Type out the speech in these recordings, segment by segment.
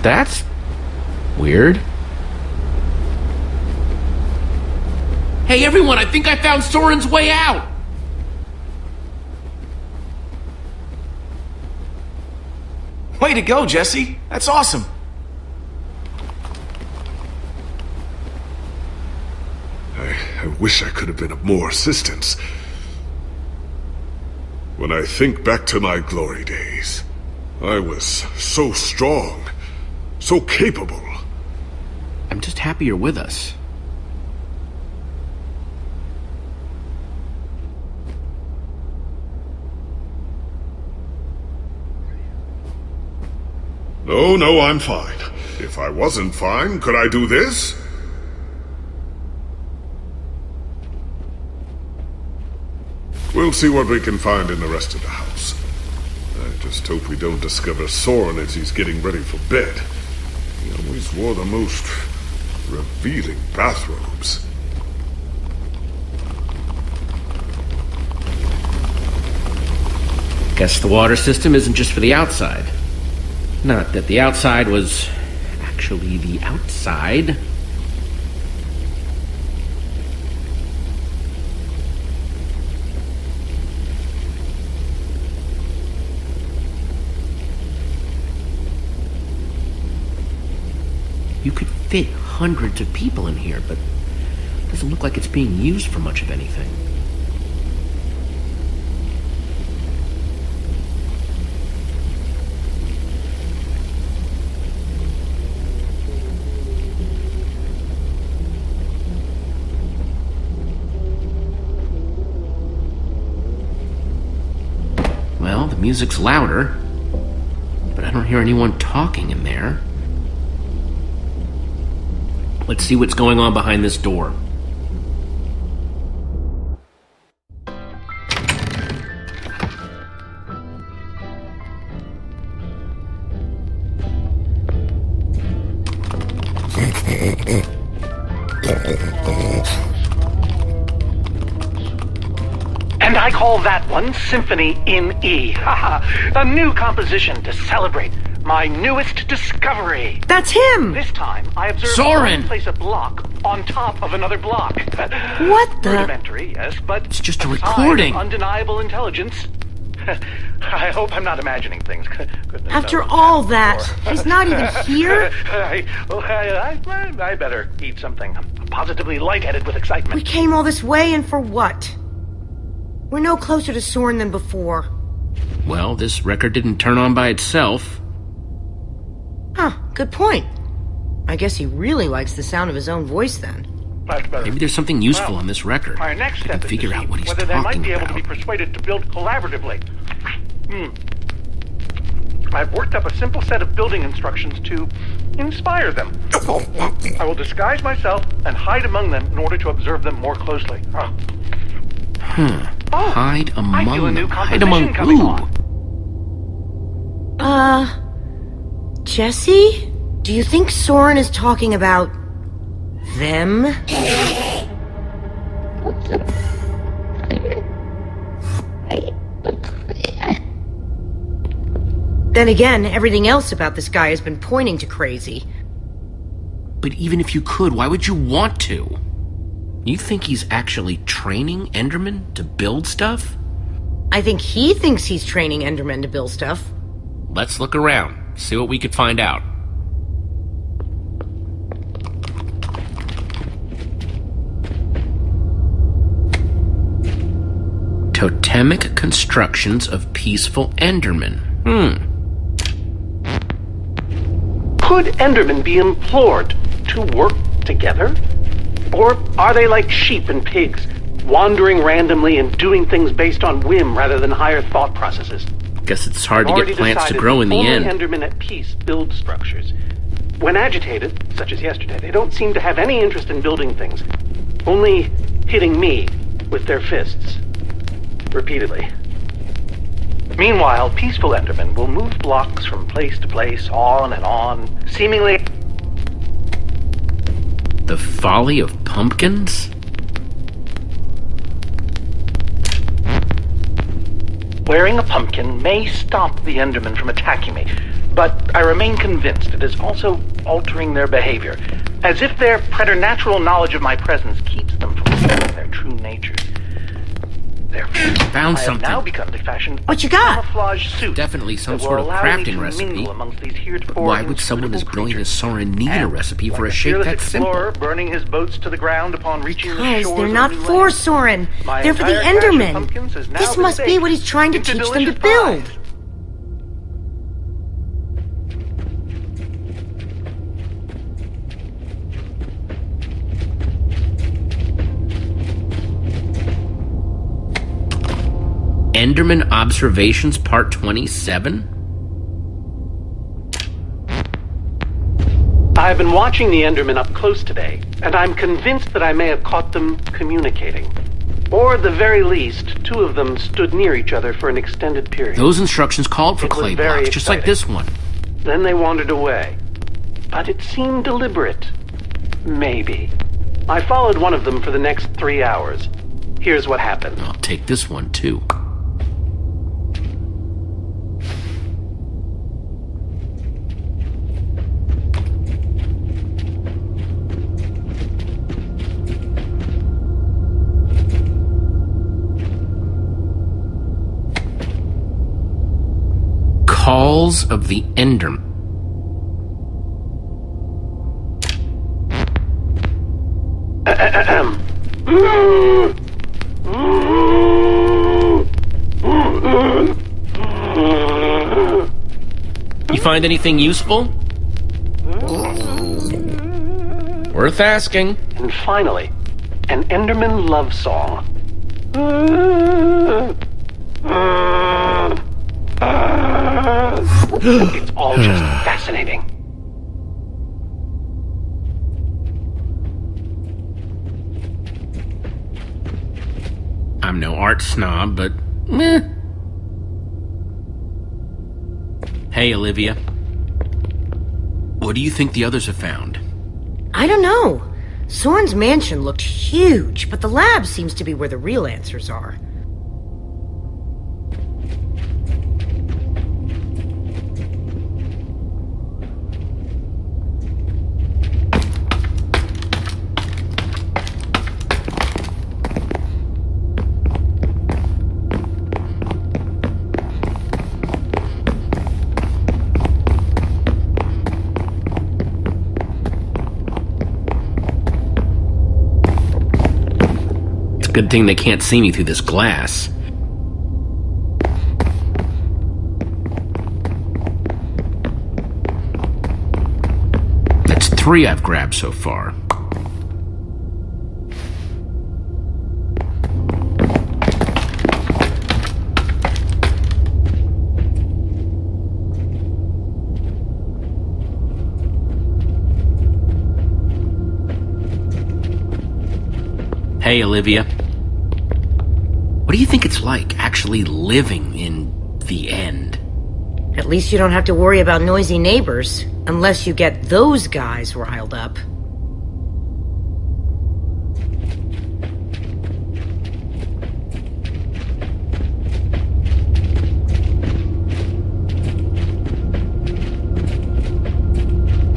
That's weird. Hey everyone, I think I found Soren's way out! Way to go, Jesse. That's awesome. I wish I could have been of more assistance. When I think back to my glory days, I was so strong, so capable. I'm just happy you're with us. No, I'm fine. If I wasn't fine, could I do this? We'll see what we can find in the rest of the house. I just hope we don't discover Soren as he's getting ready for bed. He always wore the most revealing bathrobes. Guess the water system isn't just for the outside. Not that the outside was actually the outside. You could fit hundreds of people in here, but it doesn't look like it's being used for much of anything. Well, the music's louder, but I don't hear anyone talking in there. Let's see what's going on behind this door. And I call that one Symphony in E. Haha, a new composition to celebrate my newest discovery. That's him! This time, I observed Soren! place a block on top of another block. What the? Rudimentary, yes, but It's just a sign recording. of undeniable intelligence. I hope I'm not imagining things. Goodness After knows all that that, before. he's not even here? I better eat something. I'm positively lightheaded with excitement. We came all this way, and for what? We're no closer to Soren than before. Well, this record didn't turn on by itself. Huh, good point. I guess he really likes the sound of his own voice then. Much better. Maybe there's something useful on this record. My next I can step is figure to out see what he's whether they might talking be able to about. be persuaded to build collaboratively. I've worked up a simple set of building instructions to inspire them. I will disguise myself and hide among them in order to observe them more closely. Oh, Hide among I feel a new them. Hide composition among coming who? on. Jesse? Do you think Soren is talking about them? Then again, everything else about this guy has been pointing to crazy. But even if you could, why would you want to? You think he's actually training Enderman to build stuff? I think he thinks he's training Enderman to build stuff. Let's look around, see what we could find out. Totemic constructions of peaceful Endermen. Could Endermen be implored to work together? Or are they like sheep and pigs, wandering randomly and doing things based on whim rather than higher thought processes? Guess it's hard to Already get plants to decided grow in the only end. Endermen at peace build structures. When agitated, such as yesterday, they don't seem to have any interest in building things, only hitting me with their fists. Repeatedly. Meanwhile, peaceful Endermen will move blocks from place to place, on and on, seemingly... The folly of pumpkins? Wearing a pumpkin may stop the Enderman from attacking me, but I remain convinced it is also altering their behavior, as if their preternatural knowledge of my presence keeps them from revealing their true natures. Therefore, Found I have something. now begun to fashion What you got? camouflage suit Definitely some that will sort of allow me crafting to recipe. mingle amongst these heretofore Why would someone as inscrutable brilliant as creatures. Soren need a And, recipe for like a shape fearless that explorer simple? burning his boats to the ground upon reaching the Guys, shores they're of not new for land. Soren. My They're for the entire cache of Enderman. pumpkins has now This been must be baked what he's trying to into teach them to delicious build. pies. Enderman Observations Part 27? I've been watching the Endermen up close today, and I'm convinced that I may have caught them communicating. Or at the very least, two of them stood near each other for an extended period. Those instructions called for It was clay very blocks, just like exciting. this one. Then they wandered away. But it seemed deliberate. Maybe. I followed one of them for the next 3 hours. Here's what happened. I'll take this one, too. Calls of the Enderman. You find anything useful? Worth asking. And finally, an Enderman love song. It's all just fascinating. I'm no art snob, but meh. Hey, Olivia. What do you think the others have found? I don't know. Soren's mansion looked huge, but the lab seems to be where the real answers are. Good thing they can't see me through this glass. That's 3 I've grabbed so far. Hey, Olivia. What do you think it's like actually living in the end? At least you don't have to worry about noisy neighbors, unless you get those guys riled up.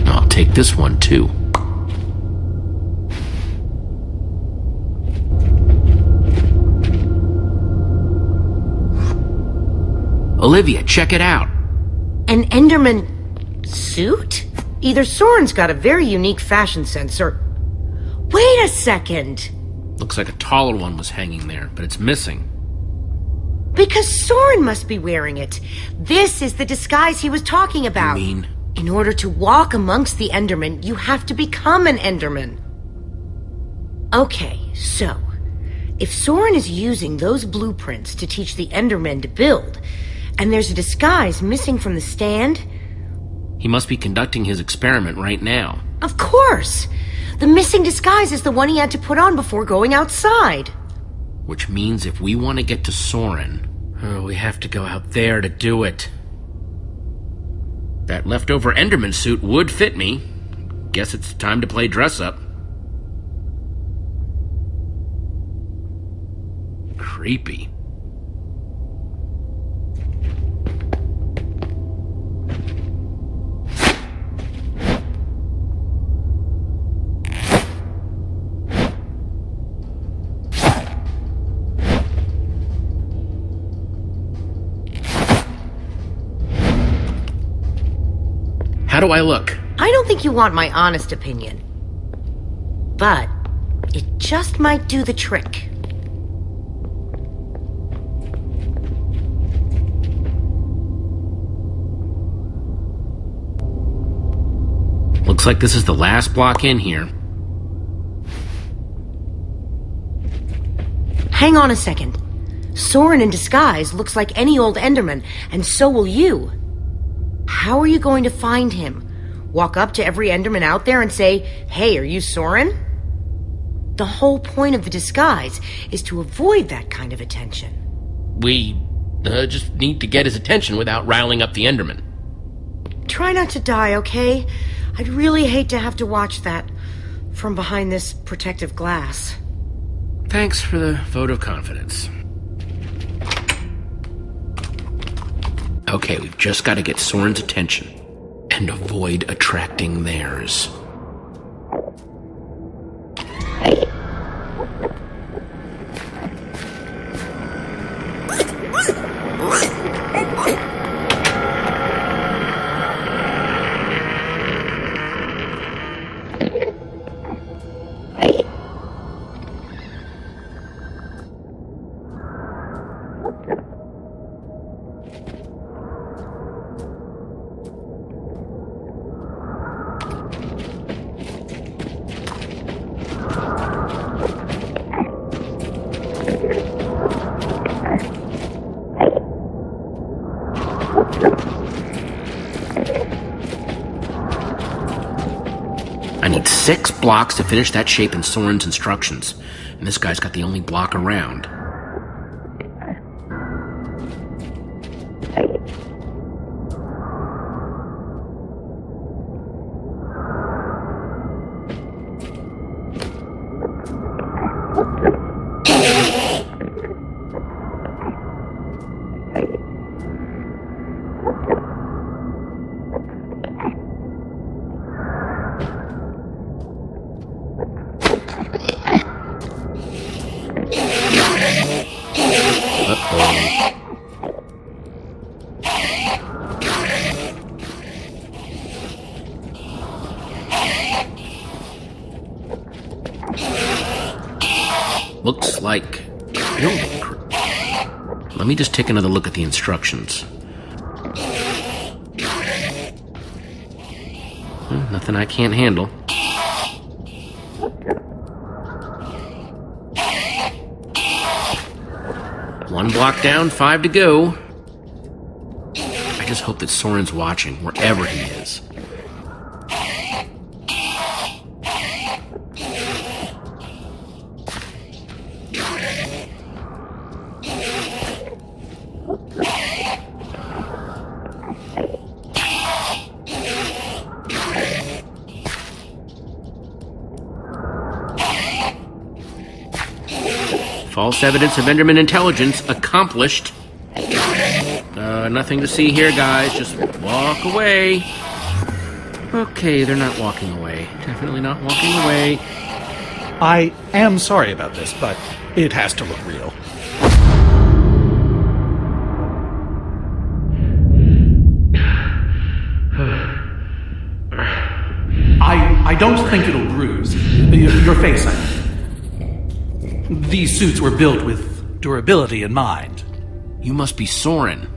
I'll take this one, too. Olivia, check it out. An Enderman suit? Either Soren's got a very unique fashion sense, or... Wait a second! Looks like a taller one was hanging there, but it's missing. Because Soren must be wearing it. This is the disguise he was talking about. You mean? In order to walk amongst the Endermen, you have to become an Enderman. Okay, so... if Soren is using those blueprints to teach the Endermen to build, and there's a disguise missing from the stand... He must be conducting his experiment right now. Of course! The missing disguise is the one he had to put on before going outside. Which means if we want to get to Soren, we have to go out there to do it. That leftover Enderman suit would fit me. Guess it's time to play dress-up. Creepy. An How do I look? I don't think you want my honest opinion. But it just might do the trick. Looks like this is the last block in here. Hang on a second. Soren in disguise looks like any old Enderman, and so will you. How are you going to find him? Walk up to every Enderman out there and say, "Hey, are you Soren?" The whole point of the disguise is to avoid that kind of attention. We just need to get his attention without riling up the Enderman. Try not to die, okay? I'd really hate to have to watch that from behind this protective glass. Thanks for the vote of confidence. Okay, we've just got to get Soren's attention and avoid attracting theirs. I need 6 blocks to finish that shape in Soren's instructions, and this guy's got the only block around. Looks like building crew. Let me just take another look at the instructions. Nothing I can't handle. One block down, 5 to go. I just hope that Soren's watching, wherever he is. False evidence of Enderman intelligence accomplished. Nothing to see here, guys. Just walk away. Okay, they're not walking away. Definitely not walking away. I am sorry about this, but it has to look real. I don't think it'll bruise. Your face, I mean. These suits were built with durability in mind. You must be Soren.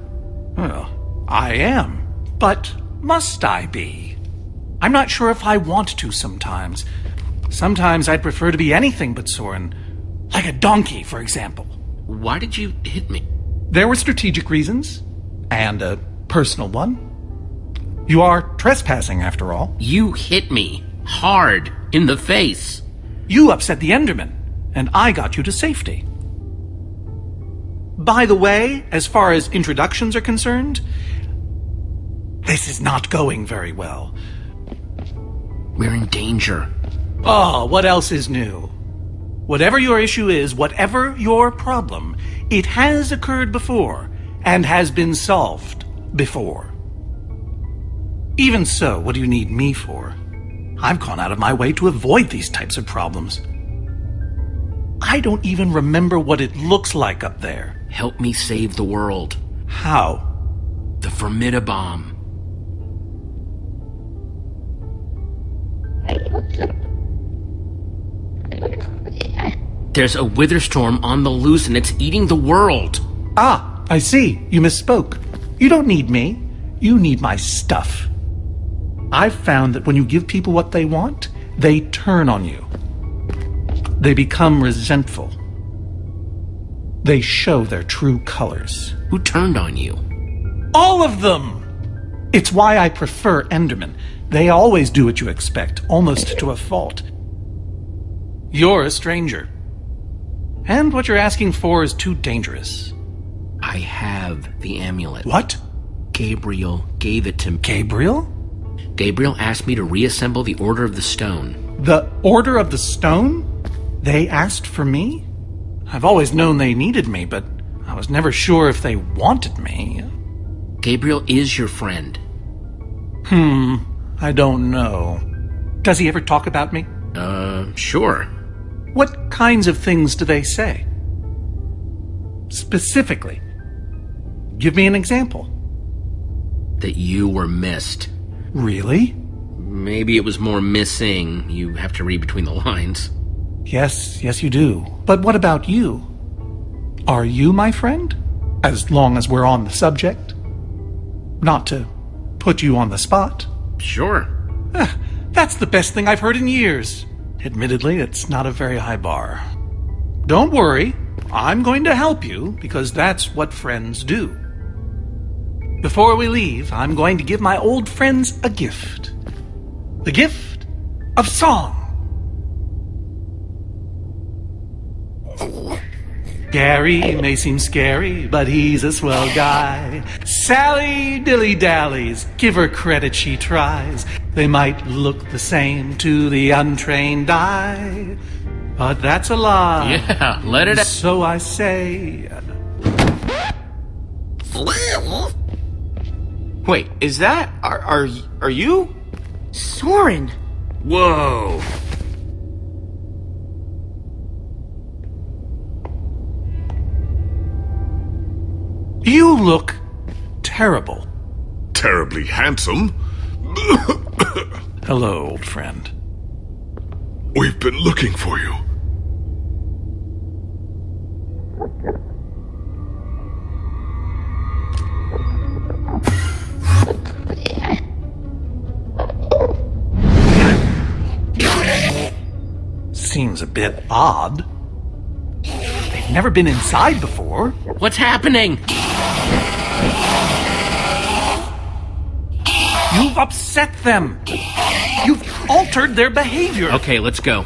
Well, I am. But must I be? I'm not sure if I want to sometimes. Sometimes I'd prefer to be anything but Soren. Like a donkey, for example. Why did you hit me? There were strategic reasons. And a personal one. You are trespassing, after all. You hit me. Hard. In the face. You upset the Enderman. And I got you to safety. By the way, as far as introductions are concerned, this is not going very well. We're in danger. Oh, what else is new? Whatever your issue is, whatever your problem, it has occurred before and has been solved before. Even so, what do you need me for? I've gone out of my way to avoid these types of problems. I don't even remember what it looks like up there. Help me save the world. How? The Formidabomb. There's a wither storm on the loose and it's eating the world. Ah, I see. You misspoke. You don't need me. You need my stuff. I've found that when you give people what they want, they turn on you. They become resentful. They show their true colors. Who turned on you? All of them! It's why I prefer Enderman. They always do what you expect, almost to a fault. You're a stranger. And what you're asking for is too dangerous. I have the amulet. What? Gabriel gave it to me. Gabriel? Gabriel asked me to reassemble the Order of the Stone. The Order of the Stone? They asked for me? I've always known they needed me, but I was never sure if they wanted me. Gabriel is your friend. I don't know. Does he ever talk about me? Sure. What kinds of things do they say? Specifically. Give me an example. That you were missed. Really? Maybe it was more missing. You have to read between the lines. Yes, you do. But what about you? Are you my friend? As long as we're on the subject. Not to put you on the spot. Sure. That's the best thing I've heard in years. Admittedly, it's not a very high bar. Don't worry. I'm going to help you because that's what friends do. Before we leave, I'm going to give my old friends a gift. The gift of song. Gary may seem scary, but he's a swell guy. Sally dilly-dallies, give her credit, she tries. They might look the same to the untrained eye, but that's a lie. Yeah, let it out. So I say... Wait, is that... Are you? Soren! Whoa. You look terrible. Terribly handsome. Hello, old friend. We've been looking for you. Seems a bit odd. They've never been inside before. What's happening? You've upset them. You've altered their behavior. Okay, let's go.